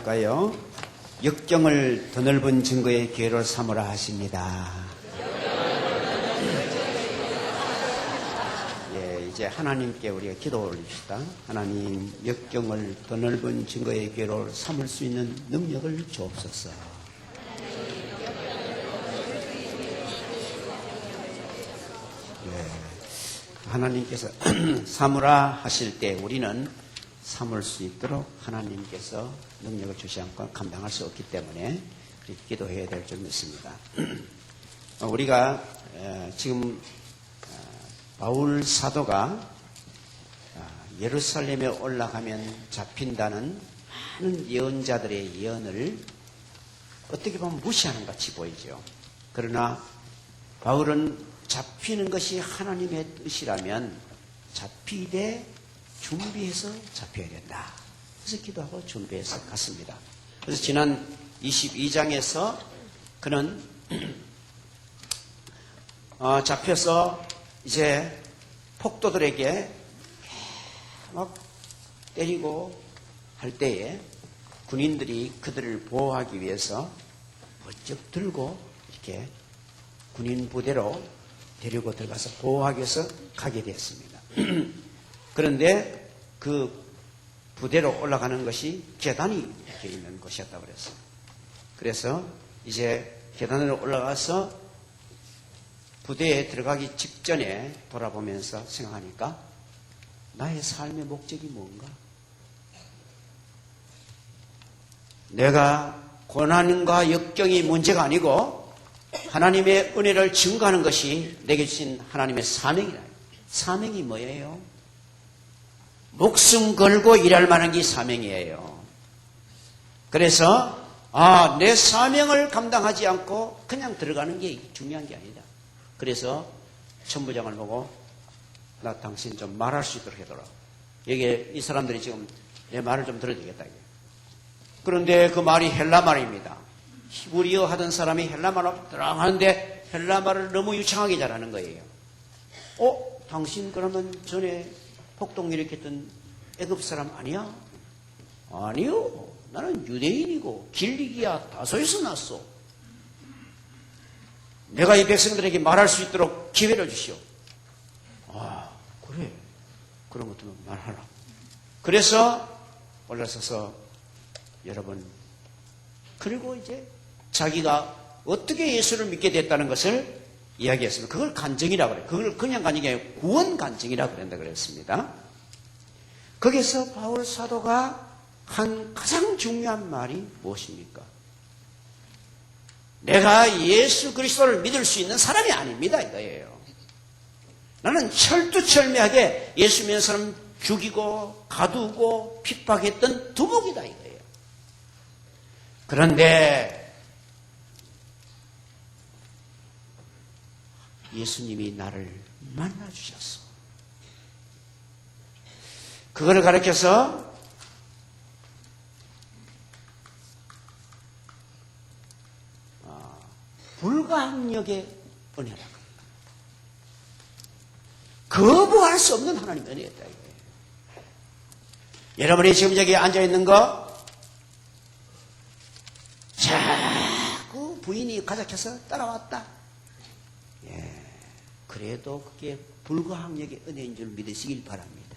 할까요? 역경을 더 넓은 증거의 기회로 삼으라 하십니다. 예, 이제 하나님께 우리가 기도 올립시다. 하나님, 역경을 더 넓은 증거의 기회로 삼을 수 있는 능력을 주옵소서. 예, 하나님께서 삼으라 하실 때 우리는 삼을 수 있도록 하나님께서 능력을 주시 않고 감당할 수 없기 때문에 기도해야 될 줄 믿습니다. 우리가 지금 바울 사도가 예루살렘에 올라가면 잡힌다는 많은 예언자들의 예언을 어떻게 보면 무시하는 것 같이 보이죠. 그러나 바울은 잡히는 것이 하나님의 뜻이라면 잡히되 준비해서 잡혀야 된다. 그래서 기도하고 준비해서 갔습니다. 그래서 지난 22장에서 그는 잡혀서 이제 폭도들에게 막 때리고 할 때에 군인들이 그들을 보호하기 위해서 번쩍 들고 이렇게 군인 부대로 데리고 들어가서 보호하기 위해서 가게 되었습니다. 그런데 그 부대로 올라가는 것이 계단이 이렇게 있는 곳이었다고 그랬어요. 그래서 이제 계단으로 올라가서 부대에 들어가기 직전에 돌아보면서 생각하니까 나의 삶의 목적이 뭔가? 내가 고난과 역경이 문제가 아니고 하나님의 은혜를 증거하는 것이 내게 주신 하나님의 사명이라. 사명이 뭐예요? 목숨 걸고 일할 만한 게 사명이에요. 그래서 내 사명을 감당하지 않고 그냥 들어가는 게 중요한 게 아니다. 그래서 천부장을 보고 나 당신 좀 말할 수 있도록 해둬라. 여기 이 사람들이 지금 내 말을 좀 들어야 되겠다. 그런데 그 말이 헬라 말입니다. 히브리어 하던 사람이 헬라 말을 들어가는데 헬라 말을 너무 유창하게 잘하는 거예요. 당신 그러면 전에 폭동 일으켰던 애굽 사람 아니야? 아니요. 나는 유대인이고 길리기아 다소에서 났어. 내가 이 백성들에게 말할 수 있도록 기회를 주시오. 그래. 그런 것도 말하라. 그래서 올라서서 여러분, 그리고 이제 자기가 어떻게 예수를 믿게 됐다는 것을 이야기했습니다. 그걸 간증이라고 그래요. 그걸 그냥 간증이 아니고 구원 간증이라고 그런다 그랬습니다. 거기서 바울 사도가 한 가장 중요한 말이 무엇입니까? 내가 예수 그리스도를 믿을 수 있는 사람이 아닙니다. 이거예요. 나는 철두철미하게 예수 믿는 사람 죽이고 가두고 핍박했던 두목이다 이거예요. 그런데 예수님이 나를 만나주셨어. 그거를 가르쳐서 불가항력의 은혜라고. 거부할 수 없는 하나님의 은혜였다 이거예요. 여러분이 지금 여기 앉아있는 거 자꾸 부인이 가작해서 따라왔다. 그래도 그게 불가항력의 은혜인 줄 믿으시길 바랍니다.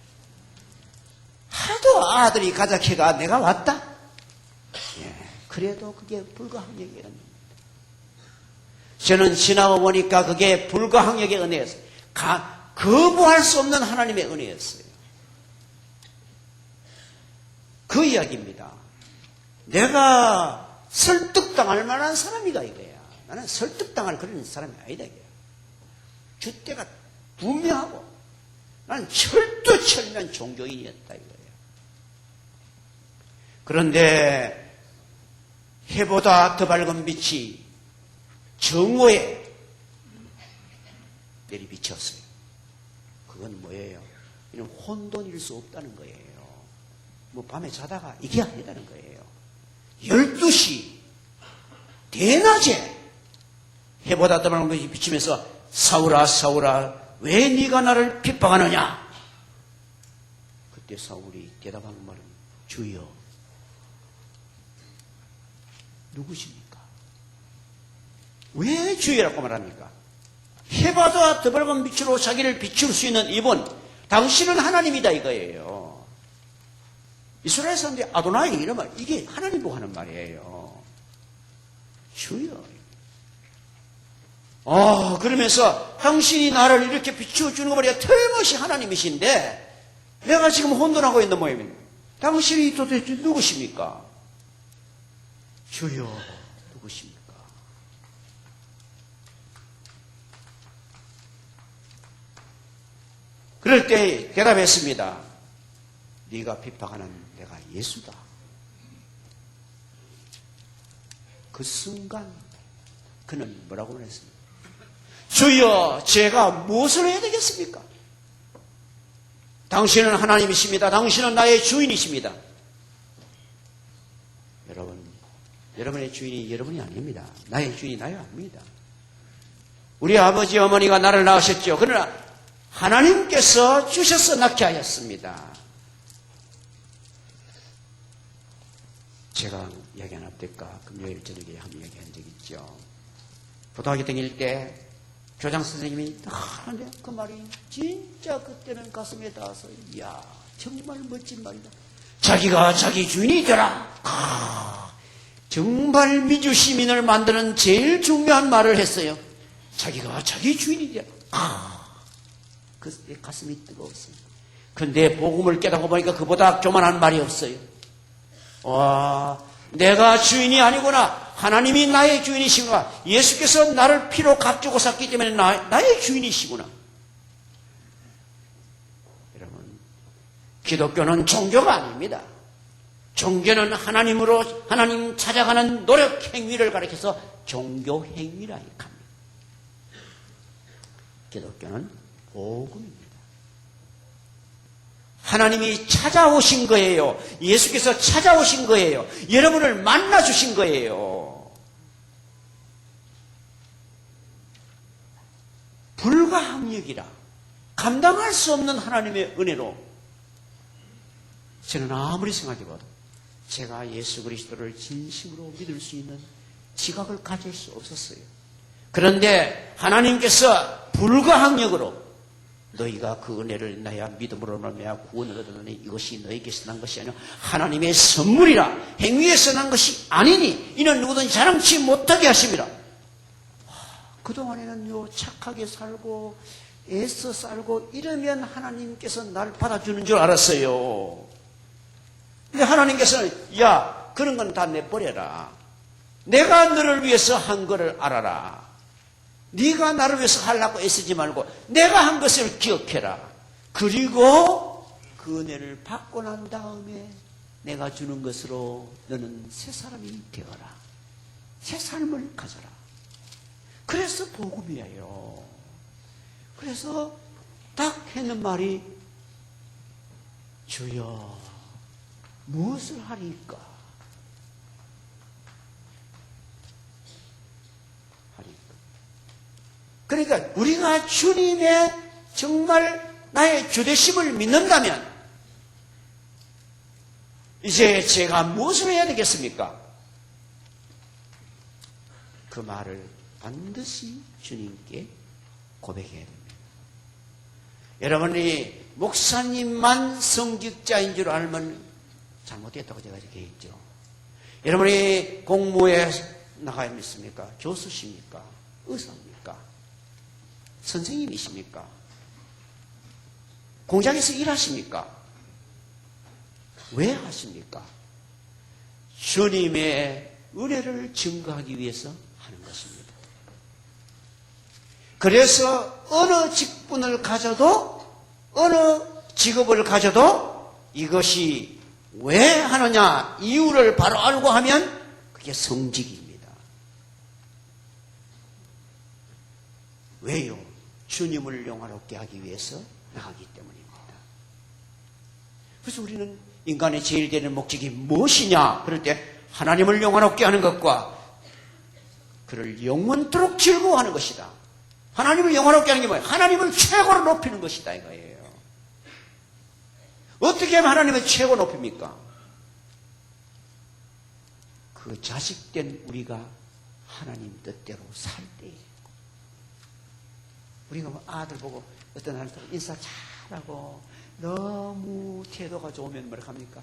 하도 아들이 가작해가 내가 왔다? 그래도 그게 불가항력의 은혜입니다. 저는 지나고 보니까 그게 불가항력의 은혜였어요. 거부할 수 없는 하나님의 은혜였어요. 그 이야기입니다. 내가 설득당할 만한 사람이다 이거야. 나는 설득당할 그런 사람이 아니다 이거야. 주대가 분명하고 나는 철두철미한 종교인이었다 이거예요. 그런데 해보다 더 밝은 빛이 정오에 내리비쳤어요. 그건 뭐예요? 이는 혼돈일 수 없다는 거예요. 뭐 밤에 자다가 이게 아니다는 거예요. 12시 대낮에 해보다 더 밝은 빛이 비치면서 사울아 사울아 왜 네가 나를 핍박하느냐? 그때 사울이 대답한 말은 주여 누구십니까? 왜 주여라고 말합니까? 해바다 더 밝은 빛으로 자기를 비출 수 있는 이분, 당신은 하나님이다 이거예요. 이스라엘 사람들이 아도나이 이러면 이게 하나님 보고 하는 말이에요. 주여. 그러면서 당신이 나를 이렇게 비추어주는 거 말이야. 틀림없이 하나님이신데 내가 지금 혼돈하고 있는 모양입니다. 당신이 도대체 누구십니까? 주여 누구십니까? 그럴 때 대답했습니다. 네가 핍박하는 내가 예수다. 그 순간 그는 뭐라고 말했습니까? 주여, 제가 무엇을 해야 되겠습니까? 당신은 하나님이십니다. 당신은 나의 주인이십니다. 여러분의 주인이 여러분이 아닙니다. 나의 주인이 나야 아닙니다. 우리 아버지 어머니가 나를 낳으셨죠. 그러나 하나님께서 주셔서 낳게 하였습니다. 제가 이야기 안 합니까? 금요일 저녁에 한번 이야기한 적 있죠. 고등학교 다닐 때 교장 선생님이 하는데 그 말이 진짜 그때는 가슴에 닿아서 이야 정말 멋진 말이다. 자기가 자기 주인이 되라. 정말 민주 시민을 만드는 제일 중요한 말을 했어요. 자기가 자기 주인이 되라. 그 가슴이 뜨거웠어요. 근데 복음을 깨닫고 보니까 그보다 교만한 말이 없어요. 와, 내가 주인이 아니구나. 하나님이 나의 주인이시구나. 예수께서 나를 피로 값주고 샀기 때문에 나의 주인이시구나. 여러분, 기독교는 종교가 아닙니다. 종교는 하나님 찾아가는 노력 행위를 가리켜서 종교 행위라 합니다. 기독교는 복음입니다. 하나님이 찾아오신 거예요. 예수께서 찾아오신 거예요. 여러분을 만나주신 거예요. 불가항력이라 감당할 수 없는 하나님의 은혜로 저는 아무리 생각해봐도 제가 예수 그리스도를 진심으로 믿을 수 있는 지각을 가질 수 없었어요. 그런데 하나님께서 불가항력으로 너희가 그 은혜를 나야 믿음으로 말미암아 구원을 얻었느니 이것이 너희에게서 난 것이 아니라 하나님의 선물이라 행위에서 난 것이 아니니 이는 누구든지 자랑치 못하게 하심이라. 그동안에는요 착하게 살고 애써 살고 이러면 하나님께서 나를 받아주는 줄 알았어요. 근데 하나님께서는 야 그런 건 다 내버려라. 내가 너를 위해서 한 거를 알아라. 네가 나를 위해서 하려고 애쓰지 말고 내가 한 것을 기억해라. 그리고 그 은혜를 받고 난 다음에 내가 주는 것으로 너는 새 사람이 되어라. 새 삶을 가져라. 그래서 복음이에요. 그래서 딱 했는 말이 주여 무엇을 하리까? 그러니까 우리가 주님의 정말 나의 주되심을 믿는다면 이제 제가 무엇을 해야 되겠습니까? 그 말을 반드시 주님께 고백해야 됩니다. 여러분이 목사님만 성직자인 줄 알면 잘못됐다고 제가 이렇게 했죠. 여러분이 공무에 나가야 믿습니까? 교수십니까? 의사입니까? 선생님이십니까? 공장에서 일하십니까? 왜 하십니까? 주님의 은혜를 증거하기 위해서 하는 것입니다. 그래서 어느 직분을 가져도 어느 직업을 가져도 이것이 왜 하느냐 이유를 바로 알고 하면 그게 성직입니다. 왜요? 주님을 영화롭게 하기 위해서 나가기 때문입니다. 그래서 우리는 인간의 제일 되는 목적이 무엇이냐? 그럴 때 하나님을 영화롭게 하는 것과 그를 영원토록 즐거워하는 것이다. 하나님을 영화롭게 하는 게 뭐예요? 하나님을 최고로 높이는 것이다 이거예요. 어떻게 하면 하나님을 최고 높입니까? 그 자식된 우리가 하나님 뜻대로 살 때에 우리가 뭐 아들 보고 어떤 아들 인사 잘하고 너무 태도가 좋으면 뭐라 합니까?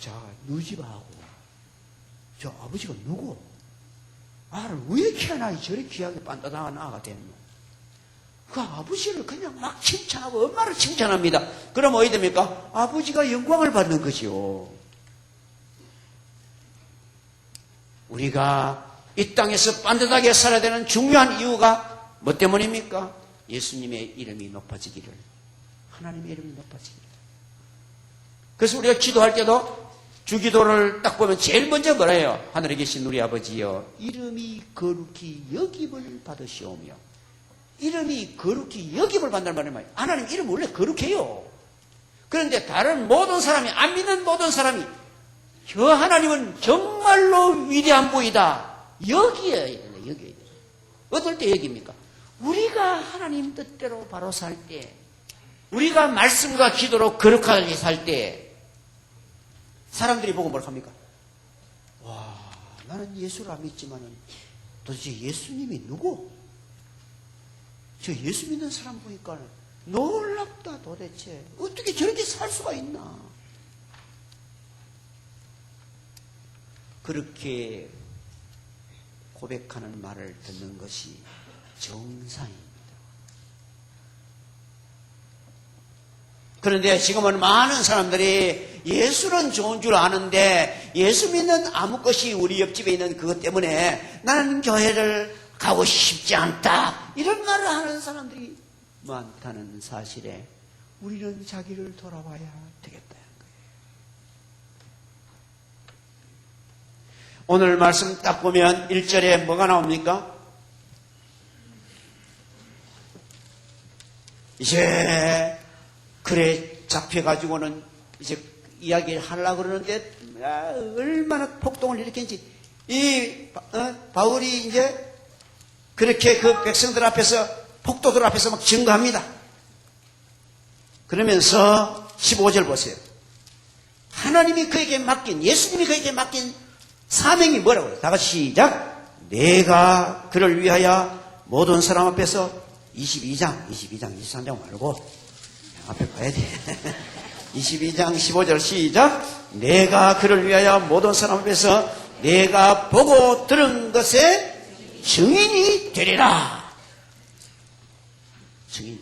자, 누집하고 저 아버지가 누구? 아를 왜 키워놔 저리 귀하게 빤따당한 아가 됐노? 그 아버지를 그냥 막 칭찬하고 엄마를 칭찬합니다. 그럼 어디 됩니까? 아버지가 영광을 받는 거죠. 우리가 이 땅에서 반듯하게 살아야 되는 중요한 이유가 뭐 때문입니까? 예수님의 이름이 높아지기를, 하나님의 이름이 높아지기를. 그래서 우리가 기도할 때도 주기도를 딱 보면 제일 먼저 뭐라 해요? 하늘에 계신 우리 아버지여, 이름이 거룩히 여김을 받으시오며. 이름이 거룩히 여김을 받는다는 말이 하나님 이름 원래 거룩해요. 그런데 다른 모든 사람이, 안 믿는 모든 사람이 저 하나님은 정말로 위대한 분이다, 여기어야 되네. 여기어야 되네. 어떨 때 여깁니까? 우리가 하나님 뜻대로 바로 살 때, 우리가 말씀과 기도로 거룩하게 살 때, 사람들이 보고 뭐라 합니까? 와, 나는 예수를 안 믿지만은 도대체 예수님이 누구? 저 예수 믿는 사람 보니까 놀랍다. 도대체 어떻게 저렇게 살 수가 있나? 그렇게 고백하는 말을 듣는 것이 정상입니다. 그런데 지금은 많은 사람들이 예수는 좋은 줄 아는데 예수 믿는 아무 것이 우리 옆집에 있는 그것 때문에 나는 교회를 가고 싶지 않다, 이런 말을 하는 사람들이 많다는 사실에 우리는 자기를 돌아봐야 되겠다는 거예요. 오늘 말씀 딱 보면 1절에 뭐가 나옵니까? 이제 그래 잡혀가지고는 이제 이야기를 하려고 그러는데 얼마나 폭동을 일으켰는지. 바울이 이제 그렇게 그 백성들 앞에서, 폭도들 앞에서 막 증거합니다. 그러면서 15절 보세요. 하나님이 그에게 맡긴, 예수님이 그에게 맡긴 사명이 뭐라고요? 다 같이 시작. 내가 그를 위하여 모든 사람 앞에서 22장 23장 말고 앞에 봐야 돼. 22장 15절 시작. 내가 그를 위하여 모든 사람 앞에서 내가 보고 들은 것에 증인이 되리라. 증인이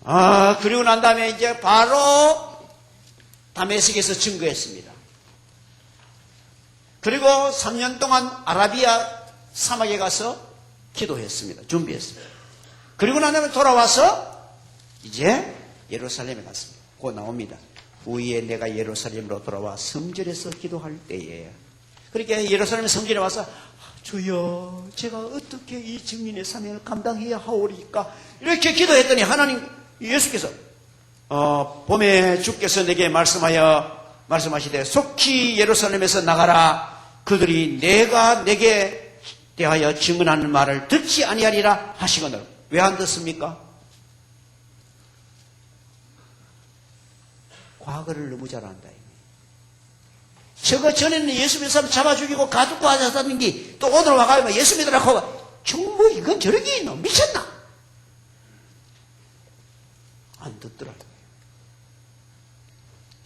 되리라. 그리고 난 다음에 이제 바로 다메섹에서 증거했습니다. 그리고 3년 동안 아라비아 사막에 가서 기도했습니다. 준비했습니다. 그리고 난 다음에 돌아와서 이제 예루살렘에 갔습니다. 곧 나옵니다. 후에 내가 예루살렘으로 돌아와 성전에서 기도할 때에, 그렇게 예루살렘 성전에 와서 주여 제가 어떻게 이 증인의 사명을 감당해야 하오리까, 이렇게 기도했더니 하나님 예수께서 봄에 주께서 내게 말씀하시되 속히 예루살렘에서 나가라. 그들이 내가 내게 대하여 증언하는 말을 듣지 아니하리라 하시거늘. 왜 안 듣습니까? 과거를 너무 잘 안다. 저거 전에는 예수 믿는 사람 잡아 죽이고 가두고 하자는 게 또 오늘 와가지고 예수 믿으라고 하고, 정말 이건 저렇게 있노? 미쳤나? 안 듣더라고요.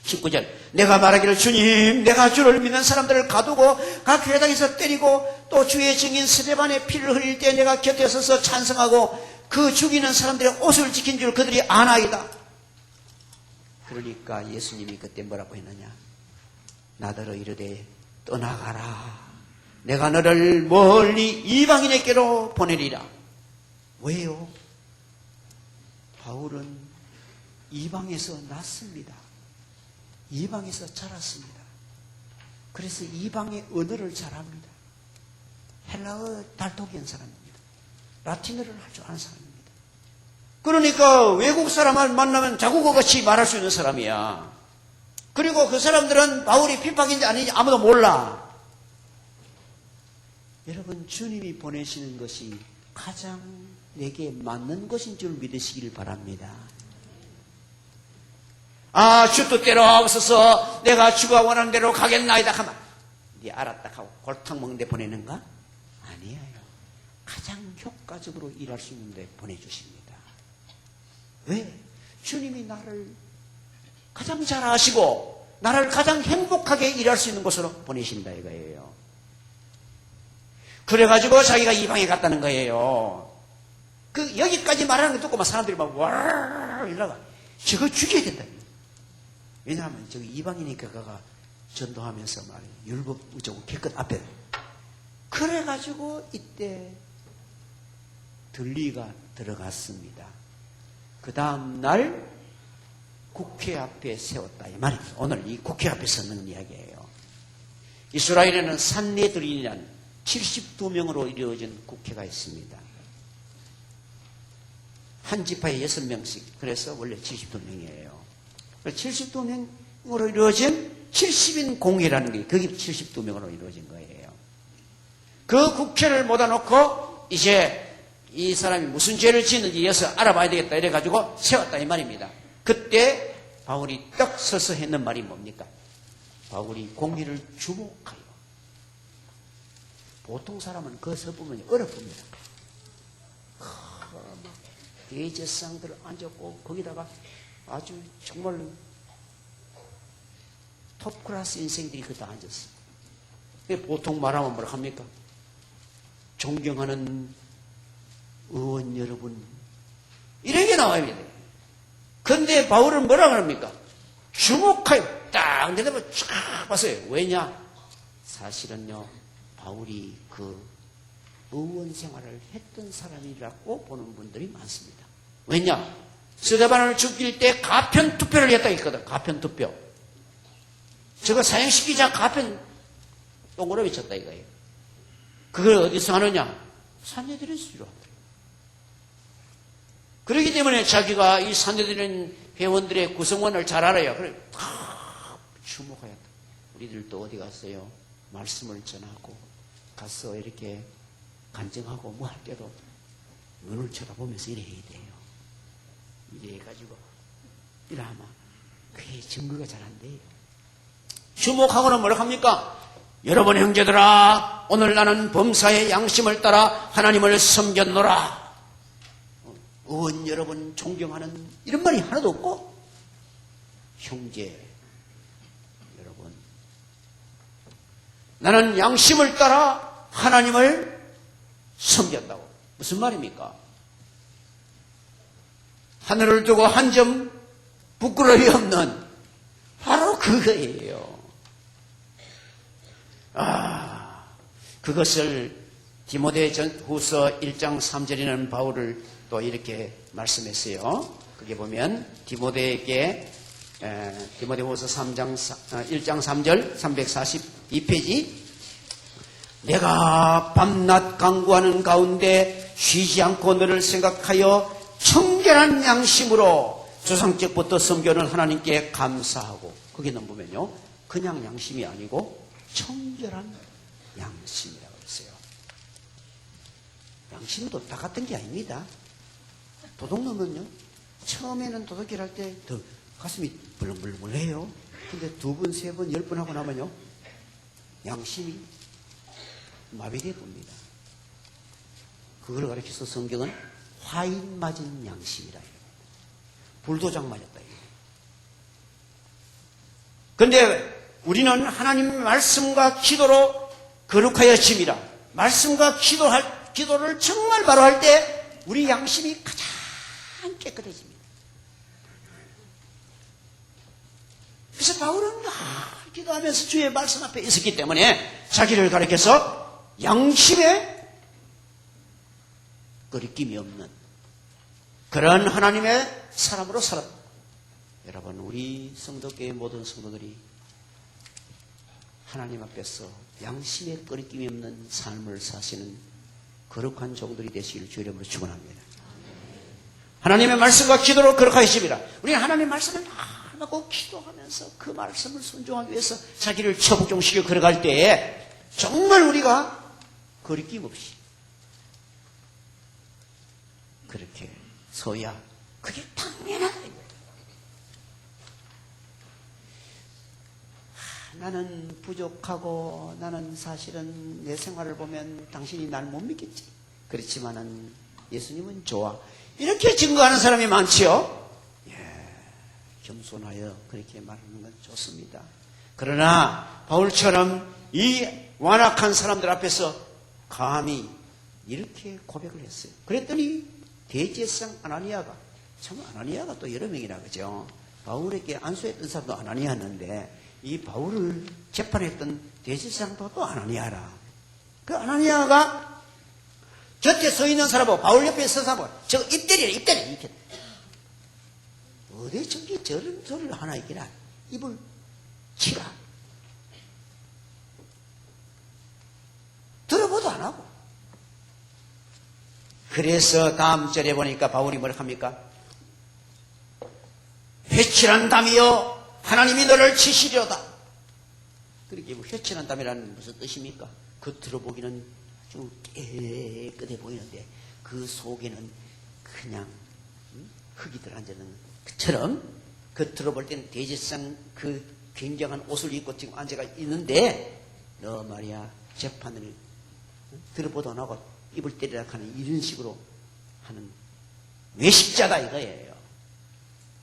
19절. 내가 말하기를 주님, 내가 주를 믿는 사람들을 가두고 각 회당에서 때리고 또 주의 증인 스데반의 피를 흘릴 때 내가 곁에 서서 찬성하고 그 죽이는 사람들의 옷을 지킨 줄 그들이 아나이다. 그러니까 예수님이 그때 뭐라고 했느냐? 나더러 이르되 떠나가라. 내가 너를 멀리 이방인에게로 보내리라. 왜요? 바울은 이방에서 났습니다. 이방에서 자랐습니다. 그래서 이방의 언어를 잘합니다. 헬라어 달독한 사람입니다. 라틴어를 할 줄 아는 사람입니다. 그러니까 외국 사람을 만나면 자국어같이 말할 수 있는 사람이야. 그리고 그 사람들은 바울이 핍박인지 아닌지 아무도 몰라. 여러분, 주님이 보내시는 것이 가장 내게 맞는 것인 줄 믿으시길 바랍니다. 주 뜻대로 없어서 내가 주가 원하는 대로 가겠나이다 하면 네 알았다 하고 골탕 먹는 데 보내는가? 아니에요. 가장 효과적으로 일할 수 있는 데 보내주십니다. 왜? 주님이 나를 가장 잘 아시고 나를 가장 행복하게 일할 수 있는 곳으로 보내신다 이거예요. 그래가지고 자기가 이방에 갔다는 거예요. 여기까지 말하는 거 듣고 막 사람들이 막 와 이러다가 저거 죽여야 된다. 왜냐하면 저기 이방이니까 그가 전도하면서 말이에요. 율법 우정은 개끝 앞에. 그래가지고 이때 들리가 들어갔습니다. 그 다음 날 국회 앞에 세웠다 이 말입니다. 오늘 이 국회 앞에 서는 이야기예요. 이스라엘에는 산헤드린이라는 72명으로 이루어진 국회가 있습니다. 한 지파에 6명씩. 그래서 원래 72명이에요. 72명으로 이루어진 70인 공회라는 게 그게 72명으로 이루어진 거예요. 그 국회를 모아놓고 이제 이 사람이 무슨 죄를 지었는지 이어서 알아봐야 되겠다 이래가지고 세웠다 이 말입니다. 그때 바울이 떡 서서 했는 말이 뭡니까? 바울이 공의를 주목하여. 보통 사람은 그 서보면 어렵습니다. 대제상들 앉았고 거기다가 아주 정말 톱클래스 인생들이 그다 앉았어. 보통 말하면 뭐라 합니까? 존경하는 의원 여러분 이런 게 나와야 돼. 근데 바울은 뭐라 그럽니까? 주목하여 딱 내다봐 쫙 봤어요. 왜냐? 사실은요 바울이 그 의원 생활을 했던 사람이라고 보는 분들이 많습니다. 왜냐? 스데반을 죽일 때 가편 투표를 했다 했거든. 가편 투표. 저거 사형시키자 가편 동그라미 쳤다 이거예요. 그걸 어디서 하느냐? 산헤드린에서 한다. 그렇기 때문에 자기가 이 산헤드린 회원들의 구성원을 잘 알아요. 그래 다 주목해야 돼. 우리들도 어디 갔어요? 말씀을 전하고 가서 이렇게 간증하고 뭐 할 때도 눈을 쳐다보면서 이래 해야 돼요. 이래 해가지고 이러면 그게 증거가 잘 안 돼요. 주목하고는 뭐라 합니까? 여러분 형제들아 오늘 나는 범사의 양심을 따라 하나님을 섬겼노라. 의원 여러분 존경하는 이런 말이 하나도 없고 형제 여러분 나는 양심을 따라 하나님을 섬겼다고. 무슨 말입니까? 하늘을 두고 한 점 부끄러움이 없는 바로 그거예요. 그것을 디모데후서 1장 3절에는 바울을 또 이렇게 말씀했어요. 그게 보면 디모데에게 디모데후서 1장 3절 342페이지 내가 밤낮 강구하는 가운데 쉬지 않고 너를 생각하여 청결한 양심으로 조상적부터 섬겨는 하나님께 감사하고 거기는 보면요 그냥 양심이 아니고 청결한 양심이라고 했어요. 양심도 다 같은 게 아닙니다. 도둑 놈은요 처음에는 도둑질 할 때 더 가슴이 벌렁벌렁해요. 근데 2번, 3번, 10번 하고 나면요 양심이 마비되어 봅니다. 그걸 가르쳐서 성경은 화인 맞은 양심이라 해요. 불도장 맞았다. 그런데 우리는 하나님 말씀과 기도로 거룩하여짐이라. 말씀과 기도를 정말 바로 할 때 우리 양심이 가장 깨끗해집니다. 그래서 바울은 기도하면서 주의 말씀 앞에 있었기 때문에 자기를 가리켜서 양심에 거리낌이 없는 그런 하나님의 사람으로 살았다. 여러분 우리 성도교회 모든 성도들이 하나님 앞에서 양심에 거리낌이 없는 삶을 사시는 거룩한 종들이 되시기를 주의 이름으로 축원합니다. 하나님의 말씀과 기도로 거룩하십니다. 우리는 하나님의 말씀을 하고 기도하면서 그 말씀을 순종하기 위해서 자기를 처복종시켜 걸어갈 때에 정말 우리가 거리낌 없이 그렇게 서야 그게 당연하다. 나는 부족하고 나는 사실은 내 생활을 보면 당신이 날 못 믿겠지. 그렇지만은 예수님은 좋아. 이렇게 증거하는 사람이 많지요. 겸손하여 그렇게 말하는 건 좋습니다. 그러나 바울처럼 이 완악한 사람들 앞에서 감히 이렇게 고백을 했어요. 그랬더니 대제사장 아나니아가, 참 아나니아가 또 여러 명이라 그죠. 바울에게 안수했던 사람도 아나니아였는데 이 바울을 재판했던 대제사장도 또 아나니아라. 그 아나니아가 곁에 서 있는 사람하고 바울 옆에 서 사람하고 저거 입 때리라 이렇게. 어디 저기 저런 소리를 하나 있기나. 입을 치라. 들어보도 안 하고. 그래서 다음 절에 보니까 바울이 뭐라 합니까? 회칠한 담이여 하나님이 너를 치시려다. 그렇게 회칠한 담이라는 무슨 뜻입니까? 겉으로 보기는 아주 깨끗해 보이는데 그 속에는 그냥 흙이 들어앉는 것처럼 겉으로 볼 때는 대제사장 그 굉장한 옷을 입고 지금 앉아가 있는데 너 말이야 재판을 들어보도 안 하고 입을 때리라 하는 이런 식으로 하는 외식자다 이거예요.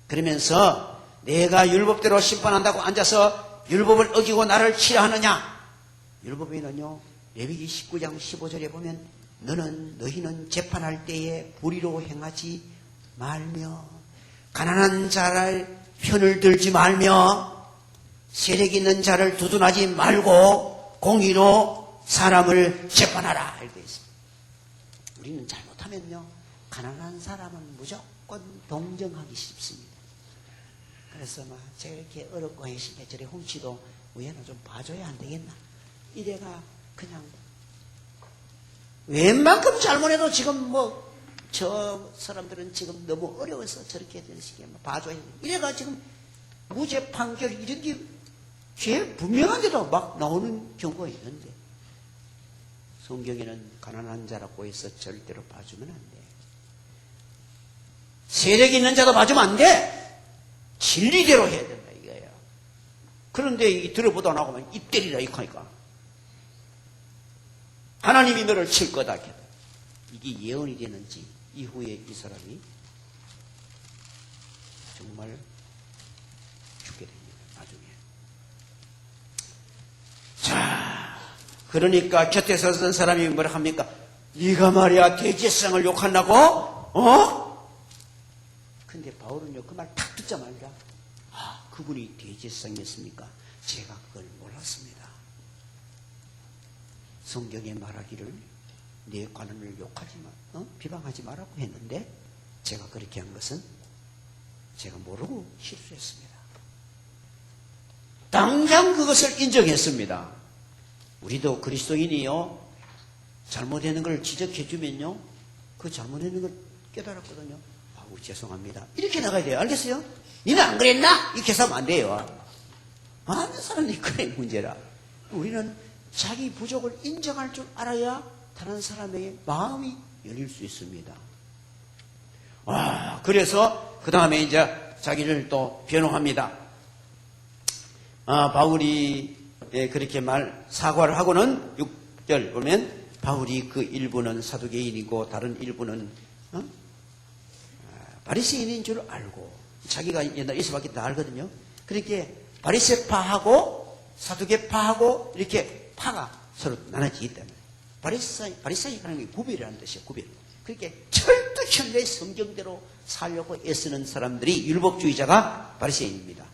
그러면서 내가 율법대로 심판한다고 앉아서 율법을 어기고 나를 치라 하느냐? 율법에는요 레위기 19장 15절에 보면 너희는 재판할 때에 불의로 행하지 말며 가난한 자를 편을 들지 말며 세력 있는 자를 두둔하지 말고 공의로 사람을 재판하라 이렇게 있습니다. 우리는 잘못하면요 가난한 사람은 무조건 동정하기 쉽습니다. 그래서 막 제가 이렇게 어렵고 해신데 저래 훔치도 우연히 좀 봐줘야 안 되겠나 이래가 그냥 웬만큼 잘못해도 지금 저 사람들은 지금 너무 어려워서 저렇게 되는 식의 봐줘야 돼. 이래가 지금 무죄 판결 이런 게 죄 분명한데도 막 나오는 경우가 있는데 성경에는 가난한 자라고 해서 절대로 봐주면 안 돼. 세력 있는 자도 봐주면 안 돼. 진리대로 해야 된다 이거예요. 그런데 이 들어보도 안 하고 입 때리라 이거 하니까 하나님이 너를 칠 거다. 이게 예언이 되는지 이후에 이 사람이 정말 죽게 됩니다. 나중에. 자, 그러니까 곁에 서던 사람이 뭐라 합니까? 네가 말이야 대제사장을 욕한다고? 근데 바울은요 그 말 탁 듣자마자 그분이 대제사장이었습니까? 제가 그걸 몰랐습니다. 성경에 말하기를 내 관원을 욕하지 마, 비방하지 말라고 했는데 제가 그렇게 한 것은 제가 모르고 실수했습니다. 당장 그것을 인정했습니다. 우리도 그리스도인이요 잘못되는 걸 지적해주면요 그 잘못되는 걸 깨달았거든요. 아우 죄송합니다 이렇게 나가야 돼요. 알겠어요? 니는 안 그랬나? 이렇게 해서 하면 안 돼요. 많은 사람들이 그래 문제라. 우리는 자기 부족을 인정할 줄 알아야 다른 사람에게 마음이 열릴 수 있습니다. 그래서 그 다음에 이제 자기를 또 변호합니다. 바울이 그렇게 사과를 하고는 6절 보면 바울이 그 일부는 사두개인이고 다른 일부는 바리새인인 줄 알고 자기가 옛날에 이스밖에 다 알거든요. 그렇게 바리새파하고 사두개파하고 이렇게 파가 서로 나눠지기 때문에 바리새인이라는 게 구별이라는 뜻이에요. 구별. 그렇게 철두철미의 성경대로 살려고 애쓰는 사람들이 율법주의자가 바리새인입니다.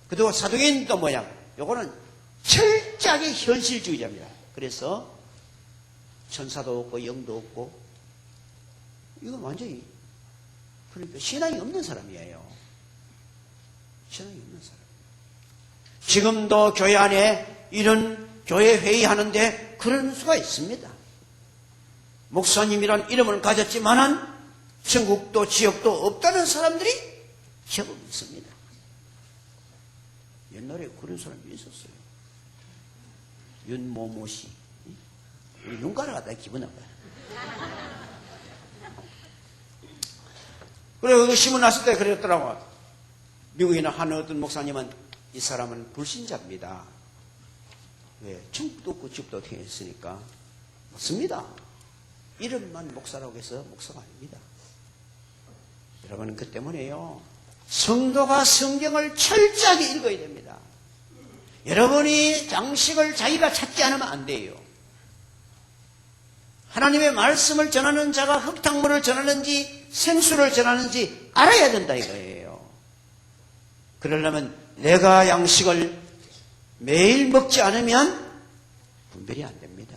그리고 사두개인도 뭐냐? 요거는 철저하게 현실주의자입니다. 그래서 천사도 없고 영도 없고 이건 완전히 그러니까 신앙이 없는 사람이에요. 신앙이 없는 사람. 지금도 교회 안에 이런 교회 회의하는데 그런 수가 있습니다. 목사님이란 이름을 가졌지만은 전국도 지역도 없다는 사람들이 제법 있습니다. 옛날에 그런 사람이 있었어요. 윤모모 씨. 우리 눈가를 갖다 기분 나빠요. 그래, 그 신문 났을 때 그랬더라고. 미국이나 한 어떤 목사님은 이 사람은 불신자입니다. 왜? 중도 없고 집도 어떻게 했으니까. 맞습니다. 이름만 목사라고 해서 목사가 아닙니다. 여러분, 그 때문에요. 성도가 성경을 철저하게 읽어야 됩니다. 여러분이 양식을 자기가 찾지 않으면 안 돼요. 하나님의 말씀을 전하는 자가 흙탕물을 전하는지 생수를 전하는지 알아야 된다 이거예요. 그러려면 내가 양식을 매일 먹지 않으면 분별이 안 됩니다.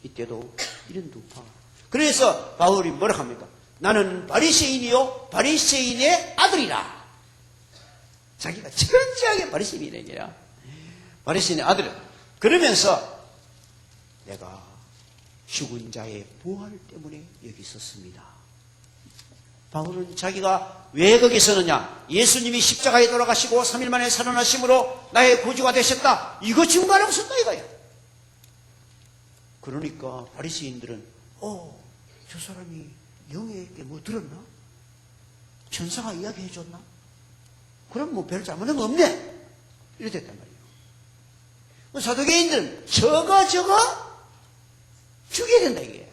이때도 이런 두파. 그래서 바울이 뭐라 합니까? 나는 바리새인이요 바리새인의 아들이라. 자기가 철저하게 바리새인이라. 바리새인의 아들이라. 그러면서 내가 죽은 자의 부활 때문에 여기 있었습니다. 바울은 자기가 왜 거기 있었느냐? 예수님이 십자가에 돌아가시고 3일 만에 살아나심으로 나의 구주가 되셨다. 이거 증거하라고 썼다 이거야. 그러니까 바리새인들은 저 사람이 영에게 뭐 들었나? 천사가 이야기해 줬나? 그럼 뭐 별 잘못한 거 없네. 이랬단 말이에요. 사두개인들은 저거 죽여야 된다 이게.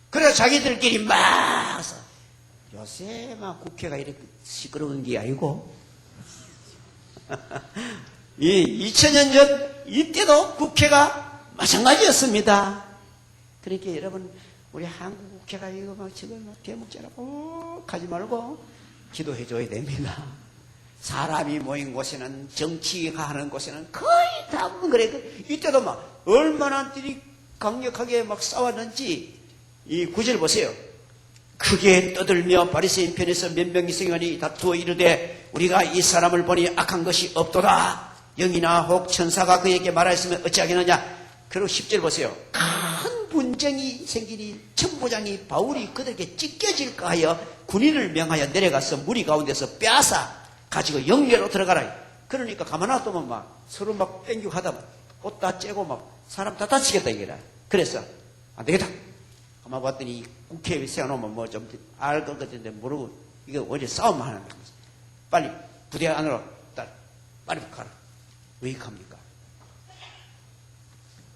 그래서 자기들끼리 막 요새 막 국회가 이렇게 시끄러운 게 아니고 이 2000년 전 이때도 국회가 마찬가지였습니다. 그러니까 여러분 우리 한국 국회가 이거 막 지금 막 개목자라고 하지 말고 기도해 줘야 됩니다. 사람이 모인 곳에는 정치가 하는 곳에는 거의 다 그래. 이때도 막 얼마나 들이 강력하게 막 싸웠는지 이 구절 보세요. 크게 떠들며 바리새인 편에서 몇 명이 생하니 다투어 이르되 우리가 이 사람을 보니 악한 것이 없도다. 영이나 혹 천사가 그에게 말하였으면 어찌하겠느냐. 그리고 10절 보세요. 큰 분쟁이 생기니 천부장이 바울이 그들에게 찢겨질까 하여 군인을 명하여 내려가서 무리 가운데서 빼앗아 가지고 영계로 들어가라. 그러니까 가만 놔두면 막 서로 막 땡기고 하다 옷 다 째고 막 사람 다 다치겠다 이게라. 그래서 안 되겠다. 가만 봤더니 국회에 세워놓으면 뭐 좀 알 것 같은데 모르고 이거 어제 싸움만 하는 거야. 빨리 부대 안으로 빨리 가라. 왜 갑니까?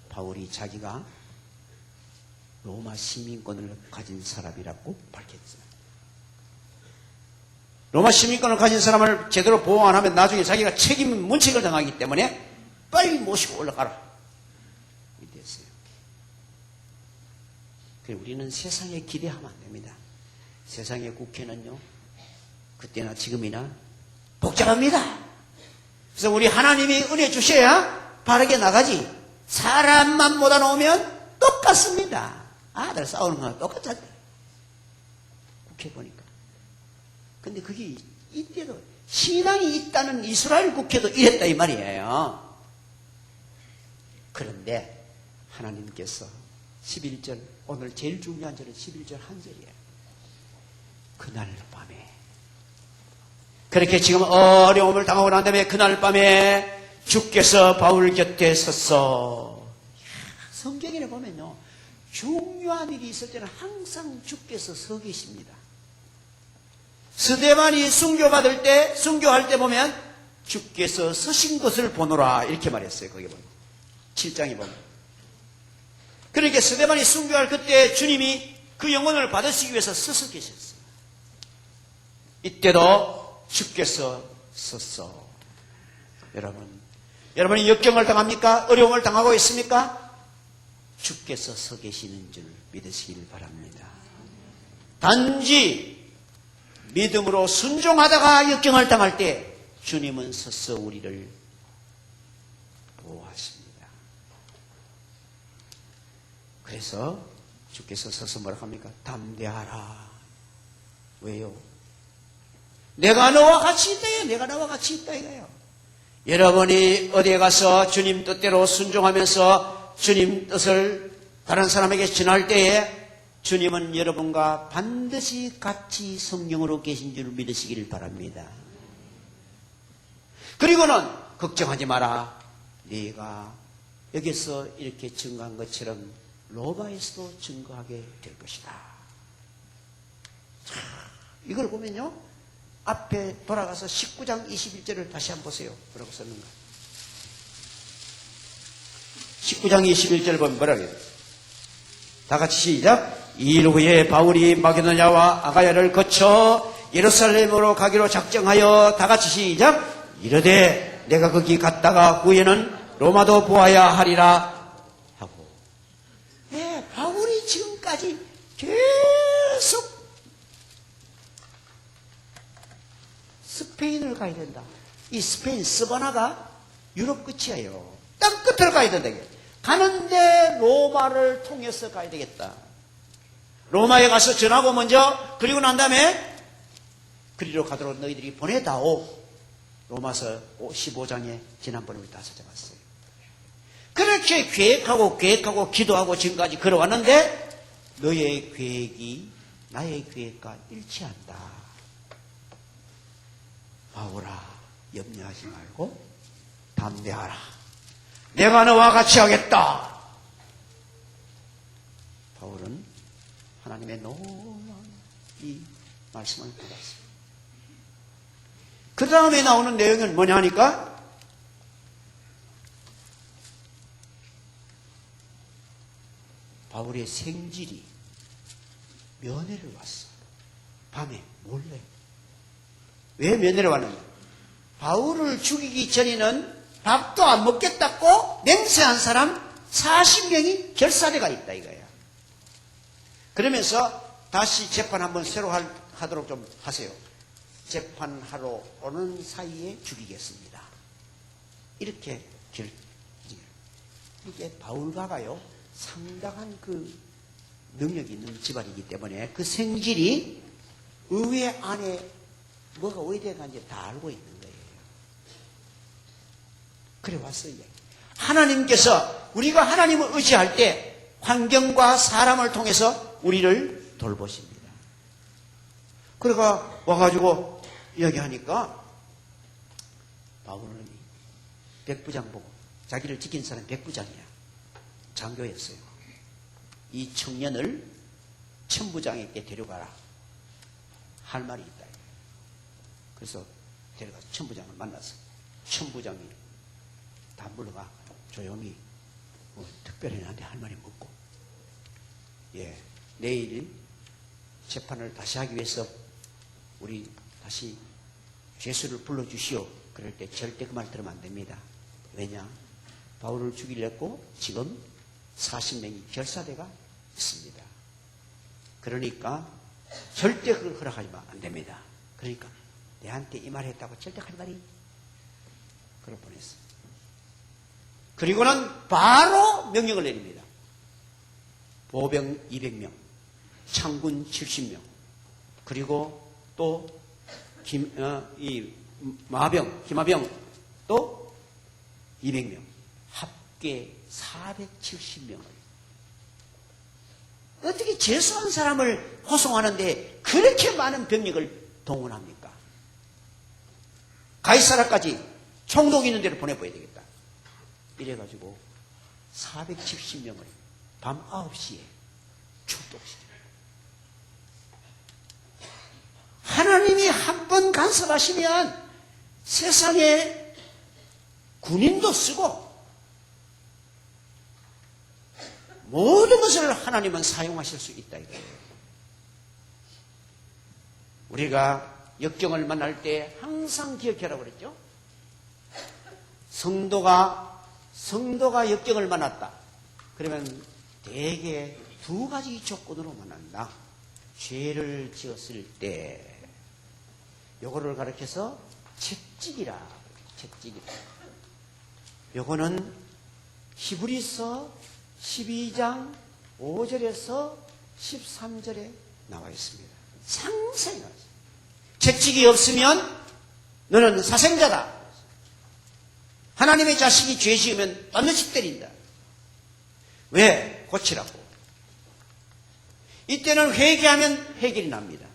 바울이 자기가 로마 시민권을 가진 사람이라고 밝혔어요. 로마 시민권을 가진 사람을 제대로 보호 안 하면 나중에 자기가 책임 문책을 당하기 때문에 빨리 모시고 올라가라. 이렇게 됐어요. 우리는 세상에 기대하면 안 됩니다. 세상의 국회는요, 그때나 지금이나 복잡합니다. 그래서 우리 하나님이 은혜 주셔야 바르게 나가지. 사람만 모아놓으면 똑같습니다. 아들 싸우는 거랑 똑같잖아요. 국회 보니까. 근데 그게 이때도 신앙이 있다는 이스라엘 국회도 이랬다 이 말이에요. 그런데 하나님께서 11절, 오늘 제일 중요한 절은 11절 한 절이에요. 그날 밤에 그렇게 지금 어려움을 당하고 난 다음에 그날 밤에 주께서 바울 곁에 섰어. 성경에 보면요, 중요한 일이 있을 때는 항상 주께서 서 계십니다. 스데반이 순교받을 때, 순교할 때 보면 주께서 서신 것을 보노라 이렇게 말했어요. 거기 보면 7장에 보면. 그러니까 스데반이 순교할 그때 주님이 그 영혼을 받으시기 위해서 서서 계셨어요. 이때도 주께서 섰어. 여러분이 역경을 당합니까? 어려움을 당하고 있습니까? 주께서 서 계시는 줄 믿으시길 바랍니다. 단지 믿음으로 순종하다가 역경을 당할 때 주님은 서서 우리를 보호하십니다. 그래서 주께서 서서 뭐라 합니까? 담대하라. 왜요? 내가 너와 같이 있다. 내가 너와 같이 있다 이거예요. 여러분이 어디에 가서 주님 뜻대로 순종하면서 주님 뜻을 다른 사람에게 전할 때에 주님은 여러분과 반드시 같이 성령으로 계신 줄 믿으시길 바랍니다. 그리고는 걱정하지 마라. 네가 여기서 이렇게 증거한 것처럼 로마에서도 증거하게 될 것이다. 자, 이걸 보면요, 앞에 돌아가서 19장 21절을 다시 한번 보세요. 뭐라고 썼는가? 19장 21절 보면 뭐라고 해요? 다 같이 시작. 이 일 후에 바울이 마게도냐와 아가야를 거쳐 예루살렘으로 가기로 작정하여 다 같이 시작. 이르되 내가 거기 갔다가 후에는 로마도 보아야 하리라 하고. 네, 바울이 지금까지 계속 스페인을 가야 된다. 이 스페인 스바나가 유럽 끝이에요. 땅 끝으로 가야 된다. 가는데 로마를 통해서 가야 되겠다. 로마에 가서 전하고 먼저, 그리고 난 다음에 그리로 가도록 너희들이 보내다오. 로마서 15장에 지난번에 우리 다 찾아봤어요. 그렇게 계획하고 기도하고 지금까지 걸어왔는데 너의 계획이 나의 계획과 일치한다. 바울아, 염려하지 말고 담대하라. 내가 너와 같이 하겠다. 바울은 하나님의 놀라운 이 말씀을 받았습니다. 그 다음에 나오는 내용은 뭐냐 하니까 바울의 생질이 면회를 왔어. 밤에 몰래. 왜 면회를 왔느냐? 바울을 죽이기 전에는 밥도 안 먹겠다고 맹세한 사람 40명이 결사대가 있다 이거야. 그러면서 다시 재판 한번 새로 하도록 좀 하세요. 재판하러 오는 사이에 죽이겠습니다. 이렇게 이게 바울과가요 상당한 그 능력이 있는 집안이기 때문에 그 생질이 의회 안에 뭐가 어디에 간지 다 알고 있는 거예요. 그래 왔어요. 하나님께서 우리가 하나님을 의지할 때 환경과 사람을 통해서 우리를 돌보십니다. 그러니까 와가지고 이야기하니까 바울은 백부장 보고, 자기를 지킨 사람 백부장이야. 장교였어요. 이 청년을 천부장에게 데려가라 할 말이 있다. 그래서 데려가서 천부장을 만났어. 천부장이 다 물러가. 조용히 뭐 특별히 나한테 할 말이 없고, 예, 내일 재판을 다시 하기 위해서 우리 다시 죄수를 불러주시오. 그럴 때 절대 그 말 들으면 안 됩니다. 왜냐? 바울을 죽이려고 지금 40명이 결사대가 있습니다. 그러니까 절대 그걸 허락하지만 안 됩니다. 그러니까 내한테 이 말 했다고 절대 할 말이 그럴 뻔했어요. 그리고는 바로 명령을 내립니다. 보병 200명, 창군 70명, 그리고 또 기마병 또 200명, 합계 470명을. 어떻게 죄수한 사람을 호송하는데 그렇게 많은 병력을 동원합니까? 가이사라까지 총독 있는 데로 보내봐야 되겠다. 이래가지고 470명을 밤 9시에 출동시킵니다. 하나님이 한 번 간섭하시면 세상에 군인도 쓰고 모든 것을 하나님은 사용하실 수 있다 이거예요. 우리가 역경을 만날 때 항상 기억하라고 그랬죠. 성도가 역경을 만났다. 그러면 대개 두 가지 조건으로 만난다. 죄를 지었을 때 요거를 가르쳐서 채찍이라. 요거는 히브리서 12장 5절에서 13절에 나와 있습니다. 상세히 나와 있습니다. 채찍이 없으면 너는 사생자다. 하나님의 자식이 죄 지으면 반드시 때린다. 왜? 고치라고. 이때는 회개하면 해결이 납니다.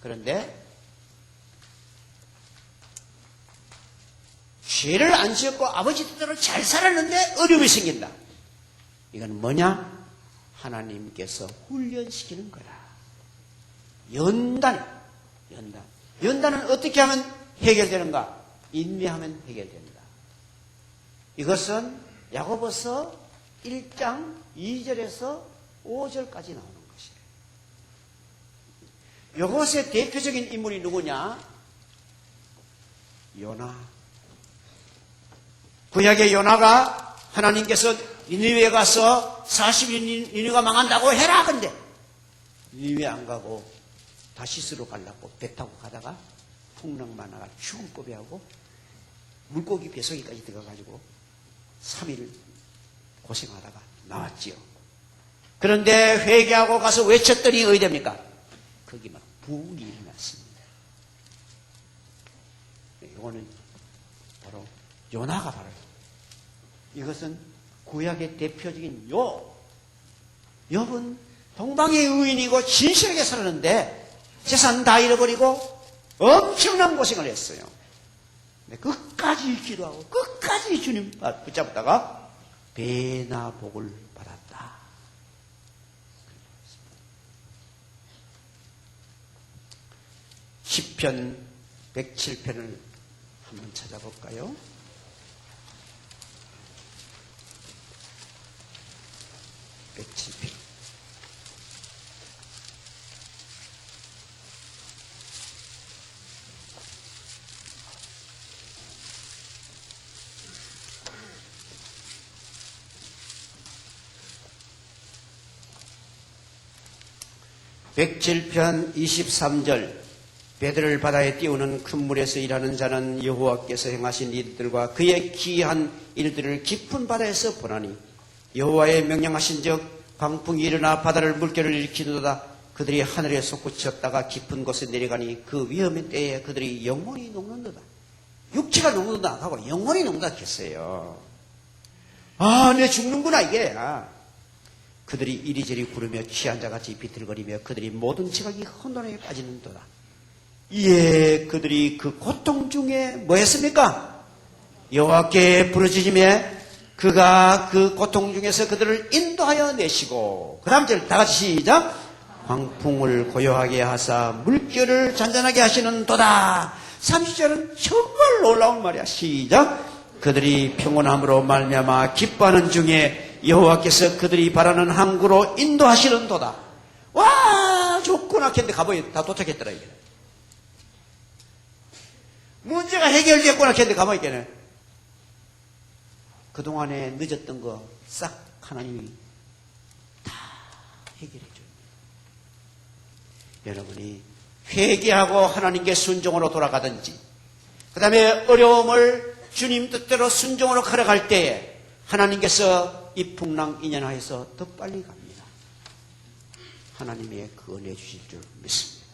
그런데 죄를 안 지었고 아버지 뜻대로 잘 살았는데 어려움이 생긴다. 이건 뭐냐? 하나님께서 훈련시키는 거야. 연단. 연단. 연단은 어떻게 하면 해결되는가? 인내하면 해결됩니다. 이것은 야고보서 1장 2절에서 5절까지 나오는 것이에요. 이것의 대표적인 인물이 누구냐? 요나. 구약의 요나가 하나님께서 니느웨에 가서 40일 니느웨가 망한다고 해라. 근데 니느웨 안 가고 다시스로 가려고 배 타고 가다가 풍랑 만화가 죽을 고비하고 물고기 뱃속에까지 들어가가지고 3일 고생하다가 나왔지요. 그런데 회개하고 가서 외쳤더니 어디 됩니까? 거기 막 부흥이 일어났습니다. 이거는 바로 요나가 바로 이것은 구약의 대표적인 욥은 동방의 의인이고 진실하게 살았는데 재산 다 잃어버리고 엄청난 고생을 했어요. 끝까지 기도하고 끝까지 주님 붙잡다가 배나 복을 받았다. 시편 107편을 한번 찾아볼까요? 백칠편 23절 배들을 바다에 띄우는 큰 물에서 일하는 자는 여호와께서 행하신 일들과 그의 기이한 일들을 깊은 바다에서 보나니 여호와의 명령하신즉 강풍이 일어나 바다를 물결을 일으키도다. 그들이 하늘에 솟구쳤다가 깊은 곳에 내려가니 그 위험의 때에 그들이 영원히 녹는도다. 육체가 녹는다 하고 영원히 녹는다 했어요. 내 죽는구나 이게. 그들이 이리저리 구르며 취한 자같이 비틀거리며 그들이 모든 지각이 혼돈에 빠지는도다. 이에 그들이 그 고통 중에 뭐 했습니까? 여호와께 부르짖으며 그가 그 고통 중에서 그들을 인도하여 내시고 그 다음 절 다같이 시작. 광풍을 고요하게 하사 물결을 잔잔하게 하시는도다. 30절은 정말 놀라운 말이야. 시작. 그들이 평온함으로 말미암아 기뻐하는 중에 여호와께서 그들이 바라는 항구로 인도하시는도다. 와 좋구나 했는데 가보니 다 도착했더라 이게. 문제가 해결됐구나 했는데 가보니 이게 그동안에 늦었던 거 싹 하나님이 다 해결해 줍니다. 여러분이 회개하고 하나님께 순종으로 돌아가든지 그 다음에 어려움을 주님 뜻대로 순종으로 걸어갈 때에 하나님께서 이 풍랑 인연하여서 더 빨리 갑니다. 하나님의 그 은혜 주실 줄 믿습니다.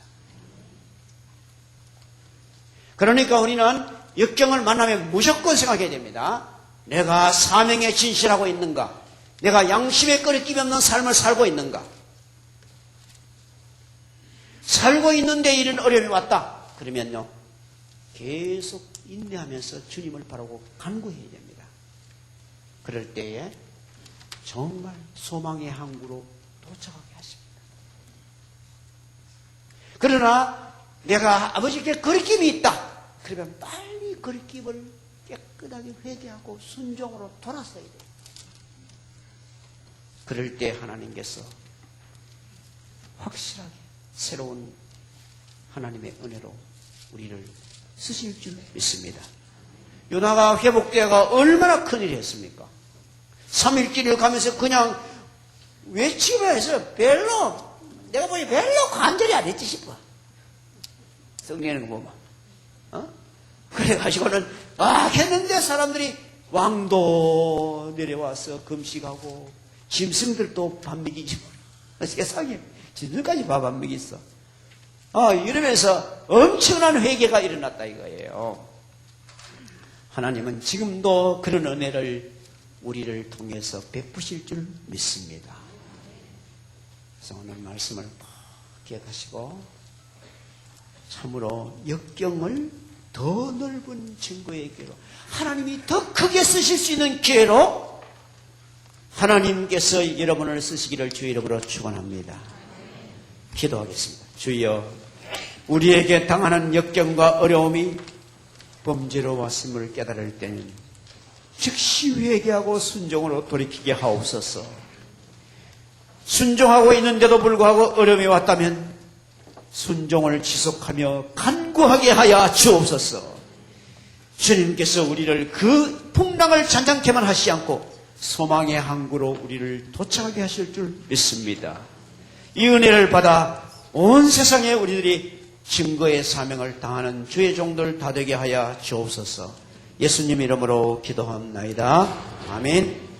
그러니까 우리는 역경을 만나면 무조건 생각해야 됩니다. 내가 사명에 진실하고 있는가? 내가 양심에 끄리낌 없는 삶을 살고 있는가? 살고 있는데 이런 어려움이 왔다. 그러면요 계속 인내하면서 주님을 바라고 간구해야 됩니다. 그럴 때에 정말 소망의 항구로 도착하게 하십니다. 그러나 내가 아버지께 거리낌이 있다. 그러면 빨리 거리낌을 깨끗하게 회개하고 순종으로 돌아서야 돼요. 그럴 때 하나님께서 확실하게 새로운 하나님의 은혜로 우리를 쓰실 줄 믿습니다. 요나가 회복되어가 얼마나 큰일을 했습니까? 3일길을 가면서 그냥 외치고 해서 내가 보니 별로 관절이 안 했지 싶어. 성경에는 보면. 그래가지고는 했는데 사람들이 왕도 내려와서 금식하고 짐승들도 밥 먹이지. 세상에 짐승까지 밥 안 먹였어. 이러면서 엄청난 회개가 일어났다 이거예요. 하나님은 지금도 그런 은혜를 우리를 통해서 베푸실 줄 믿습니다. 그래서 오늘 말씀을 기억하시고 참으로 역경을 더 넓은 증거의 기회로 하나님이 더 크게 쓰실 수 있는 기회로 하나님께서 여러분을 쓰시기를 주의 이름으로 축원합니다. 기도하겠습니다. 주여 우리에게 당하는 역경과 어려움이 범죄로 왔음을 깨달을 때는 즉시 회개하고 순종으로 돌이키게 하옵소서. 순종하고 있는데도 불구하고 어려움이 왔다면 순종을 지속하며 간구하게 하여 주옵소서. 주님께서 우리를 그 풍랑을 잔잔케만 하시지 않고 소망의 항구로 우리를 도착하게 하실 줄 믿습니다. 이 은혜를 받아 온 세상에 우리들이 증거의 사명을 다하는 주의 종들 다 되게 하여 주옵소서. 예수님 이름으로 기도합나이다. 아멘.